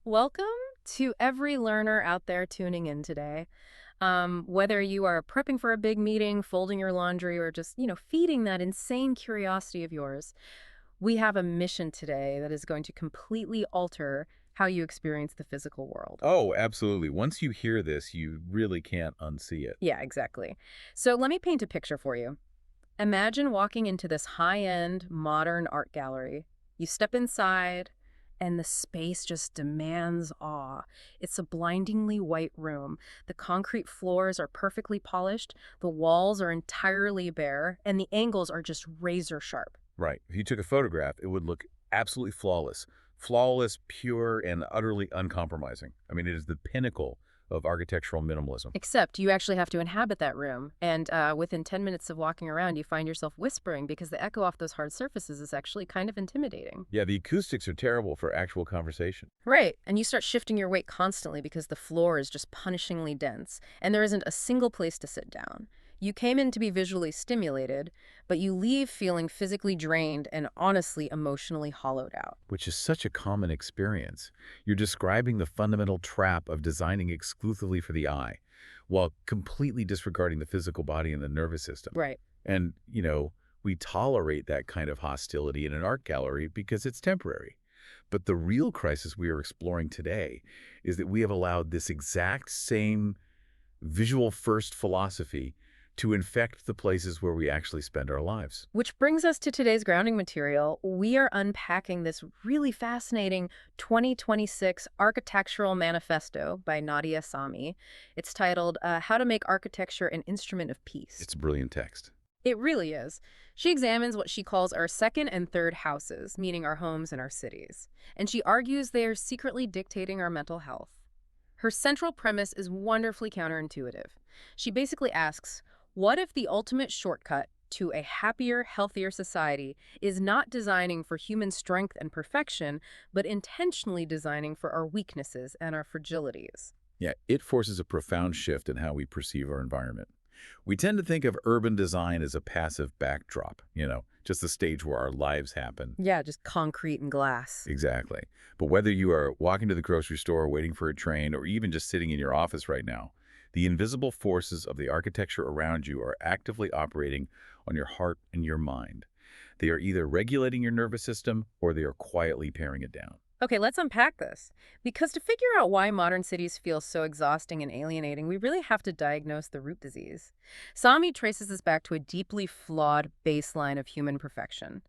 Welcome to every learner out there tuning in today. Whether you are prepping for a big meeting, folding your laundry, or just, feeding that insane curiosity of yours, we have a mission today that is going to completely alter how you experience the physical world. Oh, absolutely. Once you hear this, you really can't unsee it. Yeah, exactly. So let me paint a picture for you. Imagine walking into this high-end, modern art gallery. You step inside, and the space just demands awe. It's a blindingly white room. The concrete floors are perfectly polished, the walls are entirely bare, and the angles are just razor sharp. Right. If you took a photograph, it would look absolutely flawless. Flawless, pure, and utterly uncompromising. I mean, it is the pinnacle of architectural minimalism. Except you actually have to inhabit that room, and within 10 minutes of walking around, you find yourself whispering because the echo off those hard surfaces is actually kind of intimidating. Yeah, the acoustics are terrible for actual conversation. Right. And you start shifting your weight constantly because the floor is just punishingly dense, and there isn't a single place to sit down. You came in to be visually stimulated, but you leave feeling physically drained and honestly emotionally hollowed out. Which is such a common experience. You're describing the fundamental trap of designing exclusively for the eye, while completely disregarding the physical body and the nervous system. Right. And, we tolerate that kind of hostility in an art gallery because it's temporary. But the real crisis we are exploring today is that we have allowed this exact same visual-first philosophy to infect the places where we actually spend our lives. Which brings us to today's grounding material. We are unpacking this really fascinating 2026 architectural manifesto by Nadia Sahmi. It's titled How to Make Architecture an Instrument of Peace. It's a brilliant text. It really is. She examines what she calls our second and third houses, meaning our homes and our cities. And she argues they are secretly dictating our mental health. Her central premise is wonderfully counterintuitive. She basically asks, what if the ultimate shortcut to a happier, healthier society is not designing for human strength and perfection, but intentionally designing for our weaknesses and our fragilities? Yeah, it forces a profound shift in how we perceive our environment. We tend to think of urban design as a passive backdrop, just the stage where our lives happen. Yeah, just concrete and glass. Exactly. But whether you are walking to the grocery store, waiting for a train, or even just sitting in your office right now, the invisible forces of the architecture around you are actively operating on your heart and your mind. They are either regulating your nervous system or they are quietly paring it down. Okay, let's unpack this. Because to figure out why modern cities feel so exhausting and alienating, we really have to diagnose the root disease. Sami traces this back to a deeply flawed baseline of human perfection.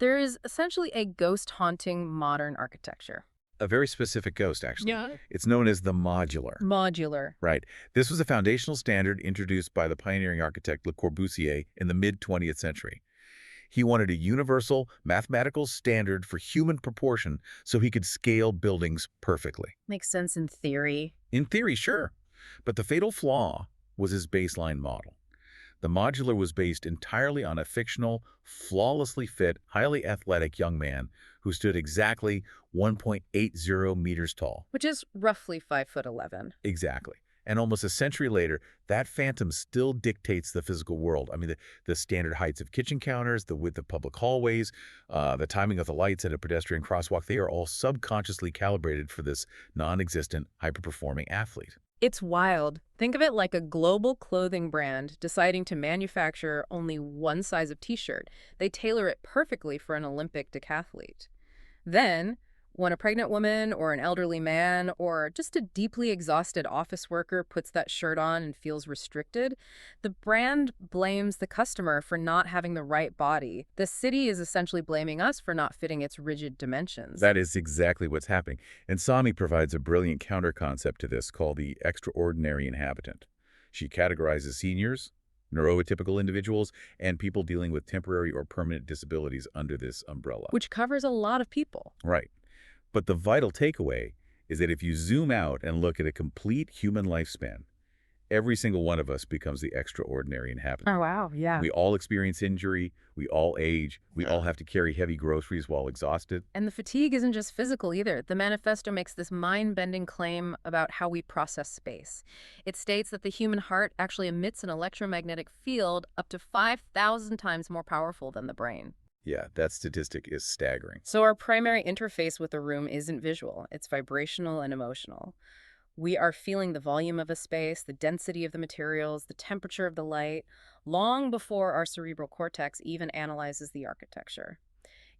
There is essentially a ghost-haunting modern architecture. A very specific ghost, actually. Yeah. It's known as the modular. Modular. Right. This was a foundational standard introduced by the pioneering architect Le Corbusier in the mid-20th century. He wanted a universal mathematical standard for human proportion so he could scale buildings perfectly. Makes sense in theory. In theory, sure. But the fatal flaw was his baseline model. The modular was based entirely on a fictional, flawlessly fit, highly athletic young man who stood exactly 1.80 meters tall. Which is roughly 5'11". Exactly. And almost a century later, that phantom still dictates the physical world. I mean, the standard heights of kitchen counters, the width of public hallways, the timing of the lights at a pedestrian crosswalk, they are all subconsciously calibrated for this non-existent, hyper-performing athlete. It's wild. Think of it like a global clothing brand deciding to manufacture only one size of t-shirt. They tailor it perfectly for an Olympic decathlete. Then, when a pregnant woman or an elderly man or just a deeply exhausted office worker puts that shirt on and feels restricted, the brand blames the customer for not having the right body. The city is essentially blaming us for not fitting its rigid dimensions. That is exactly what's happening. And Sami provides a brilliant counter-concept to this called the extraordinary inhabitant. She categorizes seniors, neuroatypical individuals, and people dealing with temporary or permanent disabilities under this umbrella. Which covers a lot of people. Right. But the vital takeaway is that if you zoom out and look at a complete human lifespan, every single one of us becomes the extraordinary inhabitant. Oh, wow. Yeah. We all experience injury, we all age, we all have to carry heavy groceries while exhausted. And the fatigue isn't just physical either. The manifesto makes this mind-bending claim about how we process space. It states that the human heart actually emits an electromagnetic field up to 5,000 times more powerful than the brain. Yeah, that statistic is staggering. So our primary interface with a room isn't visual, it's vibrational and emotional. We are feeling the volume of a space, the density of the materials, the temperature of the light, long before our cerebral cortex even analyzes the architecture.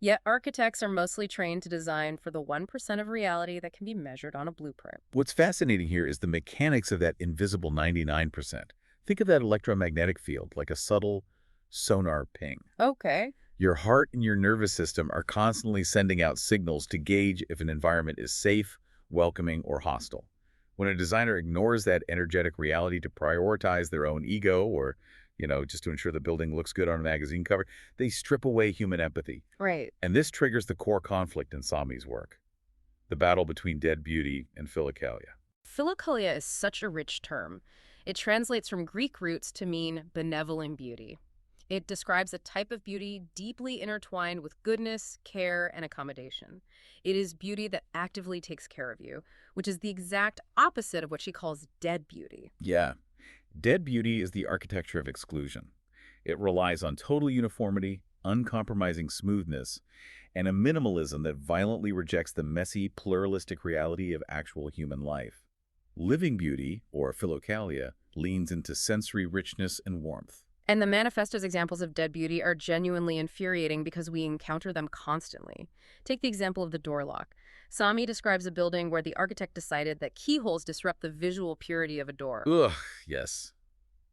Yet architects are mostly trained to design for the 1% of reality that can be measured on a blueprint. What's fascinating here is the mechanics of that invisible 99%. Think of that electromagnetic field like a subtle sonar ping. Okay. Your heart and your nervous system are constantly sending out signals to gauge if an environment is safe, welcoming, or hostile. When a designer ignores that energetic reality to prioritize their own ego or, just to ensure the building looks good on a magazine cover, they strip away human empathy. Right. And this triggers the core conflict in Sahmi's work, the battle between dead beauty and philokalia. Philokalia is such a rich term. It translates from Greek roots to mean benevolent beauty. It describes a type of beauty deeply intertwined with goodness, care, and accommodation. It is beauty that actively takes care of you, which is the exact opposite of what she calls dead beauty. Yeah, dead beauty is the architecture of exclusion. It relies on total uniformity, uncompromising smoothness, and a minimalism that violently rejects the messy, pluralistic reality of actual human life. Living beauty, or philokalia, leans into sensory richness and warmth. And the manifesto's examples of dead beauty are genuinely infuriating because we encounter them constantly. Take the example of the door lock. Sahmi describes a building where the architect decided that keyholes disrupt the visual purity of a door. Ugh, yes.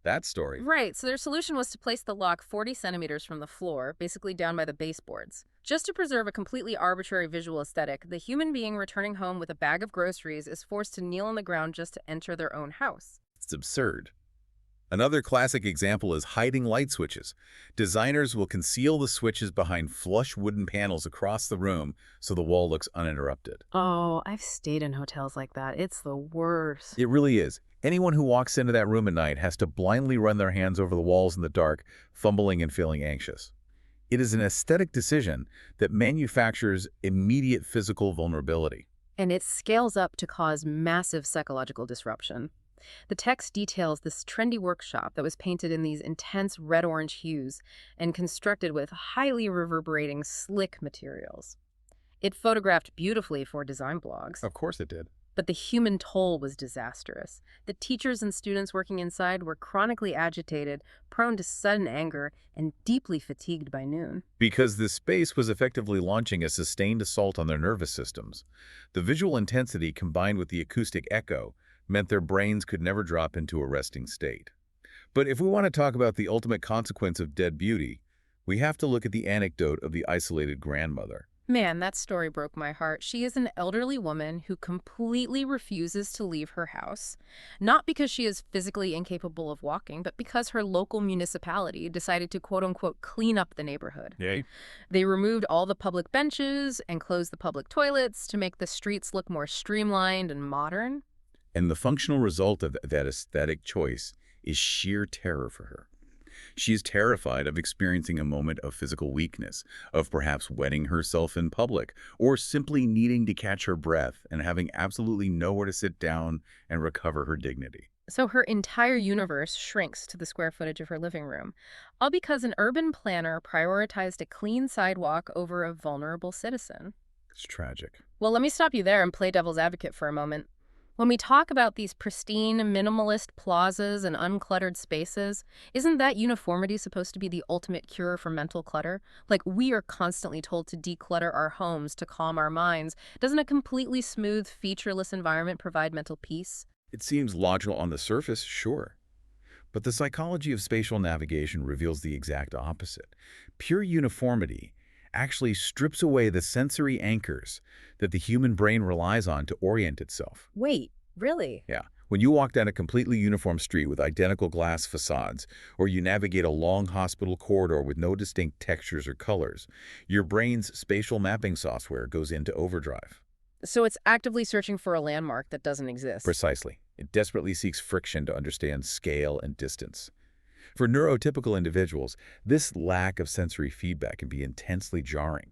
That story. Right, so their solution was to place the lock 40 centimeters from the floor, basically down by the baseboards. Just to preserve a completely arbitrary visual aesthetic, the human being returning home with a bag of groceries is forced to kneel on the ground just to enter their own house. It's absurd. Another classic example is hiding light switches. Designers will conceal the switches behind flush wooden panels across the room so the wall looks uninterrupted. Oh, I've stayed in hotels like that. It's the worst. It really is. Anyone who walks into that room at night has to blindly run their hands over the walls in the dark, fumbling and feeling anxious. It is an aesthetic decision that manufactures immediate physical vulnerability. And it scales up to cause massive psychological disruption. The text details this trendy workshop that was painted in these intense red-orange hues and constructed with highly reverberating, slick materials. It photographed beautifully for design blogs. Of course it did. But the human toll was disastrous. The teachers and students working inside were chronically agitated, prone to sudden anger, and deeply fatigued by noon. Because this space was effectively launching a sustained assault on their nervous systems. The visual intensity combined with the acoustic echo meant their brains could never drop into a resting state. But if we want to talk about the ultimate consequence of dead beauty, we have to look at the anecdote of the isolated grandmother. Man, that story broke my heart. She is an elderly woman who completely refuses to leave her house, not because she is physically incapable of walking, but because her local municipality decided to quote-unquote clean up the neighborhood. Yay. They removed all the public benches and closed the public toilets to make the streets look more streamlined and modern. And the functional result of that aesthetic choice is sheer terror for her. She is terrified of experiencing a moment of physical weakness, of perhaps wetting herself in public, or simply needing to catch her breath and having absolutely nowhere to sit down and recover her dignity. So her entire universe shrinks to the square footage of her living room, all because an urban planner prioritized a clean sidewalk over a vulnerable citizen. It's tragic. Well, let me stop you there and play devil's advocate for a moment. When we talk about these pristine, minimalist plazas and uncluttered spaces, isn't that uniformity supposed to be the ultimate cure for mental clutter? Like, we are constantly told to declutter our homes to calm our minds. Doesn't a completely smooth, featureless environment provide mental peace? It seems logical on the surface, sure. But the psychology of spatial navigation reveals the exact opposite. Pure uniformity actually strips away the sensory anchors that the human brain relies on to orient itself. Wait, really? Yeah. When you walk down a completely uniform street with identical glass facades, or you navigate a long hospital corridor with no distinct textures or colors, your brain's spatial mapping software goes into overdrive. So it's actively searching for a landmark that doesn't exist. Precisely. It desperately seeks friction to understand scale and distance. For neurotypical individuals, this lack of sensory feedback can be intensely jarring.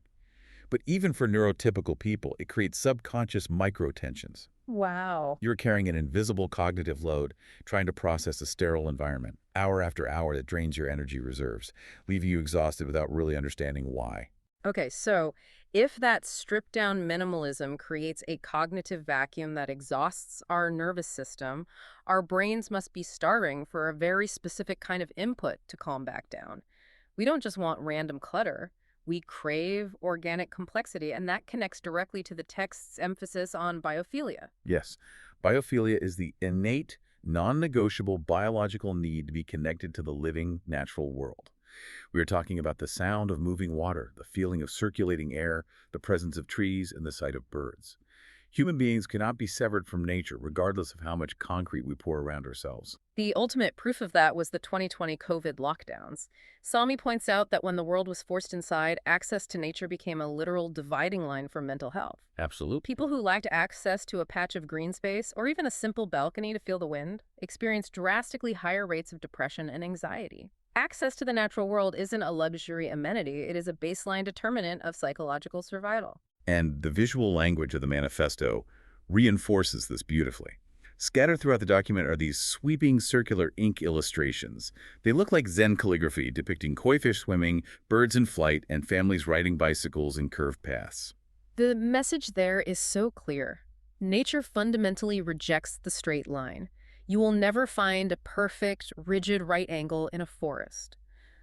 But even for neurotypical people, it creates subconscious micro-tensions. Wow. You're carrying an invisible cognitive load, trying to process a sterile environment, hour after hour that drains your energy reserves, leaving you exhausted without really understanding why. Okay, so if that stripped down minimalism creates a cognitive vacuum that exhausts our nervous system, our brains must be starving for a very specific kind of input to calm back down. We don't just want random clutter. We crave organic complexity, and that connects directly to the text's emphasis on biophilia. Yes, biophilia is the innate, non-negotiable biological need to be connected to the living, natural world. We are talking about the sound of moving water, the feeling of circulating air, the presence of trees, and the sight of birds. Human beings cannot be severed from nature, regardless of how much concrete we pour around ourselves. The ultimate proof of that was the 2020 COVID lockdowns. Sami points out that when the world was forced inside, access to nature became a literal dividing line for mental health. Absolutely. People who lacked access to a patch of green space or even a simple balcony to feel the wind experienced drastically higher rates of depression and anxiety. Access to the natural world isn't a luxury amenity, it is a baseline determinant of psychological survival. And the visual language of the manifesto reinforces this beautifully. Scattered throughout the document are these sweeping circular ink illustrations. They look like Zen calligraphy depicting koi fish swimming, birds in flight, and families riding bicycles in curved paths. The message there is so clear. Nature fundamentally rejects the straight line. You will never find a perfect, rigid right angle in a forest.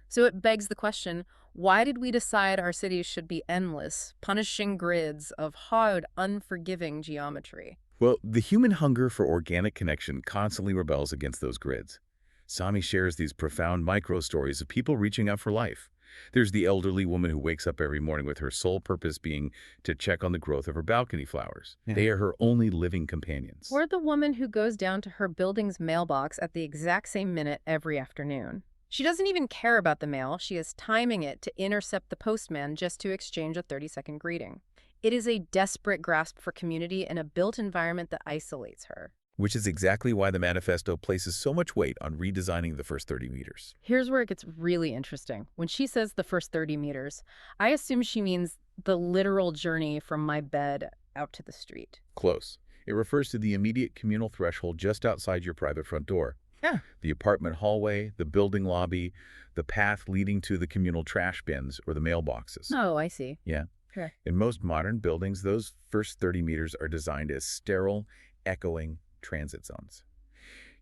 So it begs the question, why did we decide our cities should be endless, punishing grids of hard, unforgiving geometry? Well, the human hunger for organic connection constantly rebels against those grids. Sami shares these profound micro-stories of people reaching out for life. There's the elderly woman who wakes up every morning with her sole purpose being to check on the growth of her balcony flowers. Yeah. They are her only living companions. Or the woman who goes down to her building's mailbox at the exact same minute every afternoon. She doesn't even care about the mail. She is timing it to intercept the postman just to exchange a 30-second greeting. It is a desperate grasp for community in a built environment that isolates her. Which is exactly why the manifesto places so much weight on redesigning the first 30 meters. Here's where it gets really interesting. When she says the first 30 meters, I assume she means the literal journey from my bed out to the street. Close. It refers to the immediate communal threshold just outside your private front door. Yeah. The apartment hallway, the building lobby, the path leading to the communal trash bins or the mailboxes. Oh, I see. Yeah. Okay. In most modern buildings, those first 30 meters are designed as sterile, echoing transit zones.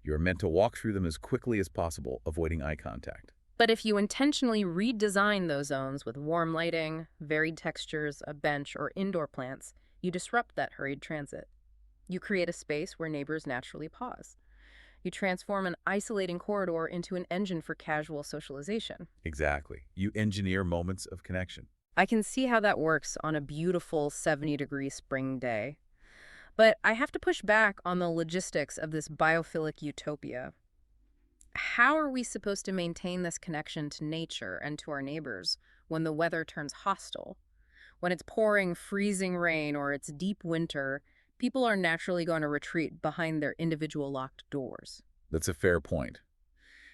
You're meant to walk through them as quickly as possible, avoiding eye contact. But if you intentionally redesign those zones with warm lighting, varied textures, a bench, or indoor plants, you disrupt that hurried transit. You create a space where neighbors naturally pause. You transform an isolating corridor into an engine for casual socialization. Exactly. You engineer moments of connection. I can see how that works on a beautiful 70-degree spring day. But I have to push back on the logistics of this biophilic utopia. How are we supposed to maintain this connection to nature and to our neighbors when the weather turns hostile? When it's pouring freezing rain or it's deep winter, people are naturally going to retreat behind their individual locked doors. That's a fair point.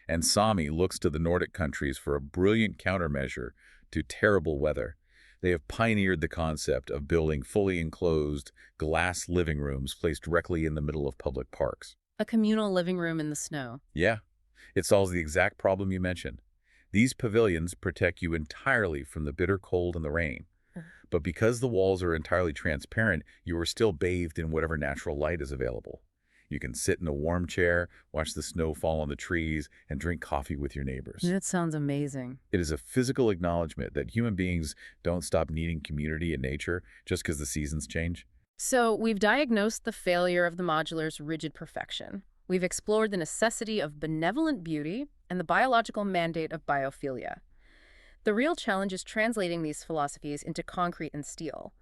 And Sami looks to the Nordic countries for a brilliant countermeasure to terrible weather. They have pioneered the concept of building fully enclosed glass living rooms placed directly in the middle of public parks. A communal living room in the snow. Yeah, it solves the exact problem you mentioned. These pavilions protect you entirely from the bitter cold and the rain. But because the walls are entirely transparent, you are still bathed in whatever natural light is available. You can sit in a warm chair, watch the snow fall on the trees, and drink coffee with your neighbors. That sounds amazing. It is a physical acknowledgement that human beings don't stop needing community and nature just because the seasons change. So we've diagnosed the failure of the modular's rigid perfection. We've explored the necessity of benevolent beauty and the biological mandate of biophilia. The real challenge is translating these philosophies into concrete and steel.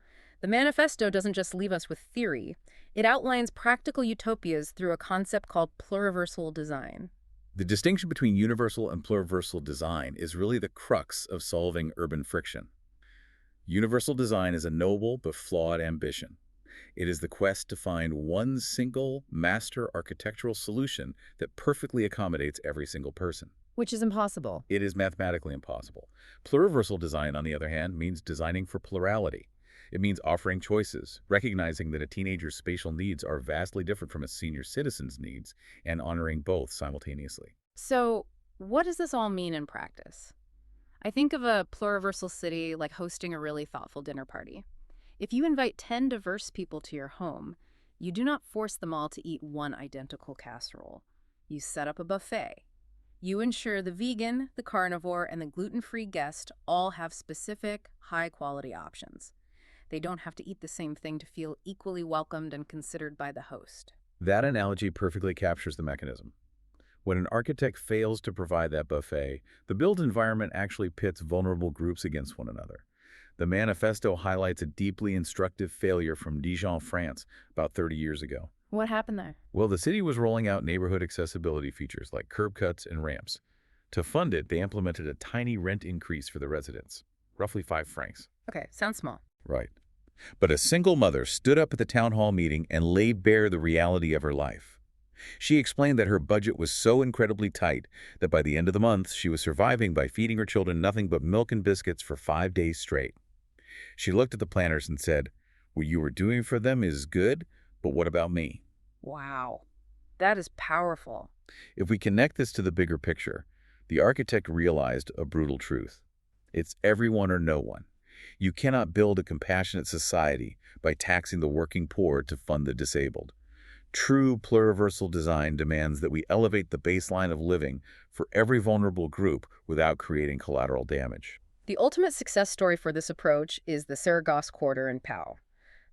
The manifesto doesn't just leave us with theory. It outlines practical utopias through a concept called pluriversal design. The distinction between universal and pluriversal design is really the crux of solving urban friction. Universal design is a noble but flawed ambition. It is the quest to find one single master architectural solution that perfectly accommodates every single person. Which is impossible. It is mathematically impossible. Pluriversal design, on the other hand, means designing for plurality. It means offering choices, recognizing that a teenager's spatial needs are vastly different from a senior citizen's needs, and honoring both simultaneously. So, what does this all mean in practice? I think of a pluriversal city like hosting a really thoughtful dinner party. If you invite 10 diverse people to your home, you do not force them all to eat one identical casserole. You set up a buffet. You ensure the vegan, the carnivore, and the gluten-free guest all have specific, high-quality options. They don't have to eat the same thing to feel equally welcomed and considered by the host. That analogy perfectly captures the mechanism. When an architect fails to provide that buffet, the built environment actually pits vulnerable groups against one another. The manifesto highlights a deeply instructive failure from Dijon, France, about 30 years ago. What happened there? Well, the city was rolling out neighborhood accessibility features like curb cuts and ramps. To fund it, they implemented a tiny rent increase for the residents, roughly 5 francs. Okay, sounds small. Right. But a single mother stood up at the town hall meeting and laid bare the reality of her life. She explained that her budget was so incredibly tight that by the end of the month, she was surviving by feeding her children nothing but milk and biscuits for 5 days straight. She looked at the planners and said, "What you are doing for them is good, but what about me?" Wow, that is powerful. If we connect this to the bigger picture, the architect realized a brutal truth. It's everyone or no one. You cannot build a compassionate society by taxing the working poor to fund the disabled. True pluriversal design demands that we elevate the baseline of living for every vulnerable group without creating collateral damage. The ultimate success story for this approach is the Saragosse Quarter in Pau.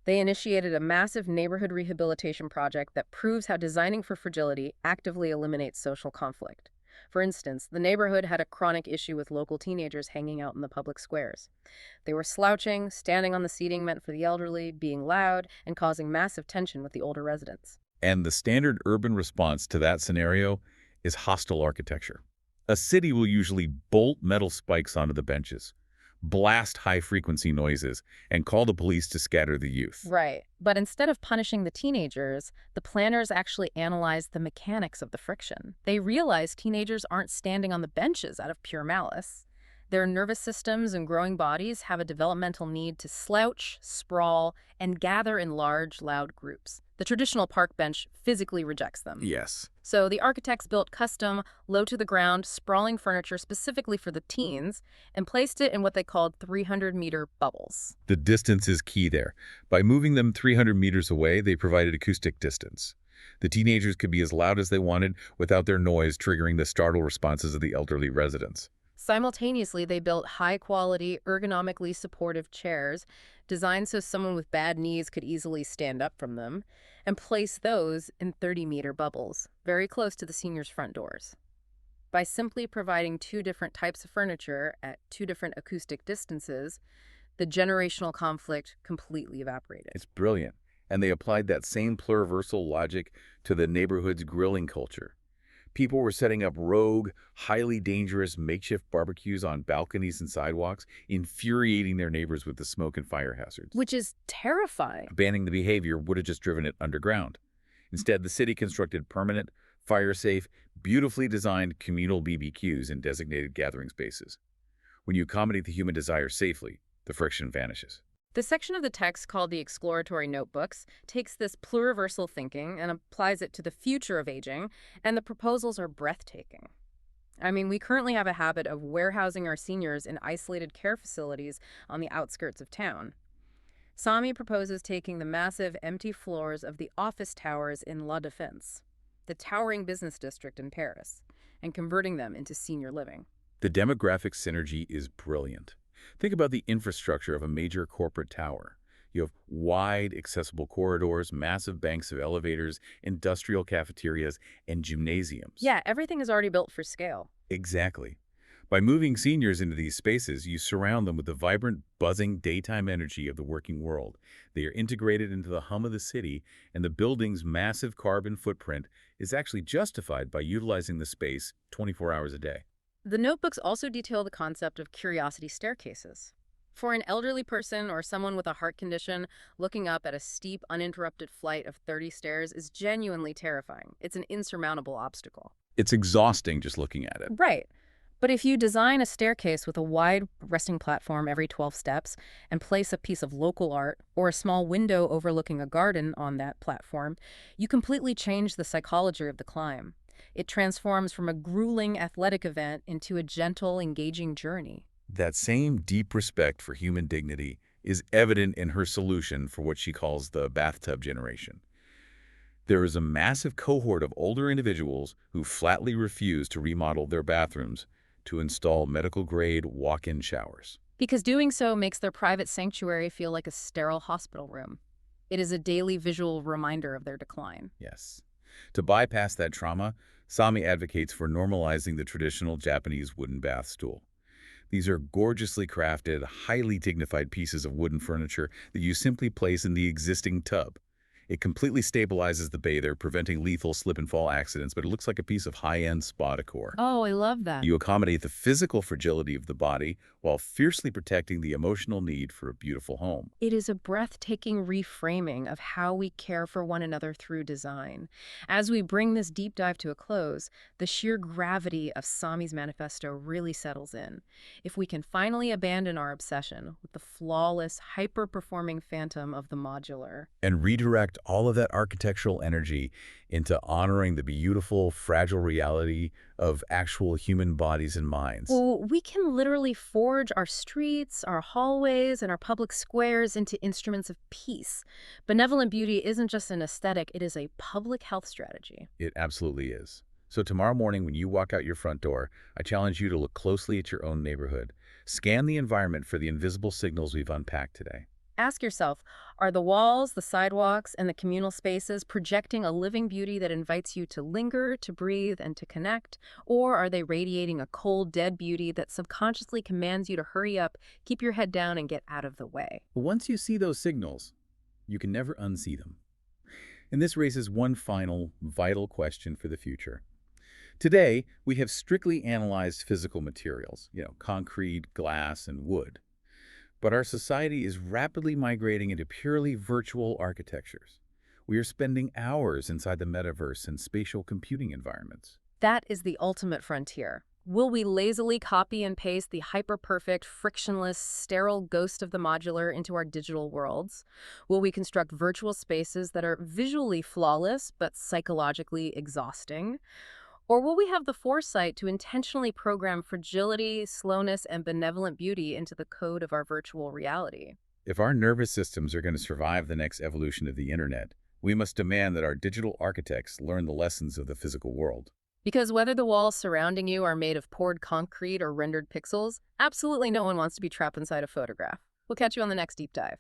They initiated a massive neighborhood rehabilitation project that proves how designing for fragility actively eliminates social conflict. For instance, the neighborhood had a chronic issue with local teenagers hanging out in the public squares. They were slouching, standing on the seating meant for the elderly, being loud, and causing massive tension with the older residents. And the standard urban response to that scenario is hostile architecture. A city will usually bolt metal spikes onto the benches, blast high-frequency noises, and call the police to scatter the youth. Right. But instead of punishing the teenagers, the planners actually analyzed the mechanics of the friction. They realized teenagers aren't standing on the benches out of pure malice. Their nervous systems and growing bodies have a developmental need to slouch, sprawl, and gather in large, loud groups. The traditional park bench physically rejects them. Yes. So the architects built custom, low-to-the-ground, sprawling furniture specifically for the teens and placed it in what they called 300-meter bubbles. The distance is key there. By moving them 300 meters away, they provided acoustic distance. The teenagers could be as loud as they wanted without their noise triggering the startle responses of the elderly residents. Simultaneously, they built high-quality, ergonomically supportive chairs designed so someone with bad knees could easily stand up from them, and placed those in 30-meter bubbles, very close to the seniors' front doors. By simply providing 2 different types of furniture at 2 different acoustic distances, the generational conflict completely evaporated. It's brilliant. And they applied that same pluriversal logic to the neighborhood's grilling culture. People were setting up rogue, highly dangerous makeshift barbecues on balconies and sidewalks, infuriating their neighbors with the smoke and fire hazards. Which is terrifying. Banning the behavior would have just driven it underground. Instead, the city constructed permanent, fire-safe, beautifully designed communal BBQs in designated gathering spaces. When you accommodate the human desire safely, the friction vanishes. The section of the text called the Exploratory Notebooks takes this pluriversal thinking and applies it to the future of aging, and the proposals are breathtaking. I mean, we currently have a habit of warehousing our seniors in isolated care facilities on the outskirts of town. Sahmi proposes taking the massive empty floors of the office towers in La Défense, the towering business district in Paris, and converting them into senior living. The demographic synergy is brilliant. Think about the infrastructure of a major corporate tower. You have wide, accessible corridors, massive banks of elevators, industrial cafeterias, and gymnasiums. Yeah, everything is already built for scale. Exactly. By moving seniors into these spaces, you surround them with the vibrant, buzzing daytime energy of the working world. They are integrated into the hum of the city, and the building's massive carbon footprint is actually justified by utilizing the space 24 hours a day. The notebooks also detail the concept of curiosity staircases. For an elderly person or someone with a heart condition, looking up at a steep, uninterrupted flight of 30 stairs is genuinely terrifying. It's an insurmountable obstacle. It's exhausting just looking at it. Right. But if you design a staircase with a wide resting platform every 12 steps and place a piece of local art or a small window overlooking a garden on that platform, you completely change the psychology of the climb. It transforms from a grueling athletic event into a gentle, engaging journey. That same deep respect for human dignity is evident in her solution for what she calls the bathtub generation. There is a massive cohort of older individuals who flatly refuse to remodel their bathrooms to install medical-grade walk-in showers. Because doing so makes their private sanctuary feel like a sterile hospital room. It is a daily visual reminder of their decline. Yes. To bypass that trauma, Sami advocates for normalizing the traditional Japanese wooden bath stool. These are gorgeously crafted, highly dignified pieces of wooden furniture that you simply place in the existing tub. It completely stabilizes the bather, preventing lethal slip-and-fall accidents, but it looks like a piece of high-end spa decor. Oh, I love that. You accommodate the physical fragility of the body while fiercely protecting the emotional need for a beautiful home. It is a breathtaking reframing of how we care for one another through design. As we bring this deep dive to a close, the sheer gravity of Sami's manifesto really settles in. If we can finally abandon our obsession with the flawless, hyper-performing phantom of the modular, And redirect all of that architectural energy into honoring the beautiful, fragile reality of actual human bodies and minds. well, we can literally forge our streets, our hallways, and our public squares into instruments of peace. Benevolent beauty isn't just an aesthetic, it is a public health strategy. It absolutely is. So tomorrow morning when you walk out your front door, I challenge you to look closely at your own neighborhood. Scan the environment for the invisible signals we've unpacked today. Ask yourself, are the walls, the sidewalks, and the communal spaces projecting a living beauty that invites you to linger, to breathe, and to connect? Or are they radiating a cold, dead beauty that subconsciously commands you to hurry up, keep your head down, and get out of the way? But once you see those signals, you can never unsee them. And this raises one final, vital question for the future. Today, we have strictly analyzed physical materials, concrete, glass, and wood. But our society is rapidly migrating into purely virtual architectures. We are spending hours inside the metaverse and spatial computing environments. That is the ultimate frontier. Will we lazily copy and paste the hyper-perfect, frictionless, sterile ghost of the modular into our digital worlds? Will we construct virtual spaces that are visually flawless but psychologically exhausting? Or will we have the foresight to intentionally program fragility, slowness, and benevolent beauty into the code of our virtual reality? If our nervous systems are going to survive the next evolution of the internet, we must demand that our digital architects learn the lessons of the physical world. Because whether the walls surrounding you are made of poured concrete or rendered pixels, absolutely no one wants to be trapped inside a photograph. We'll catch you on the next deep dive.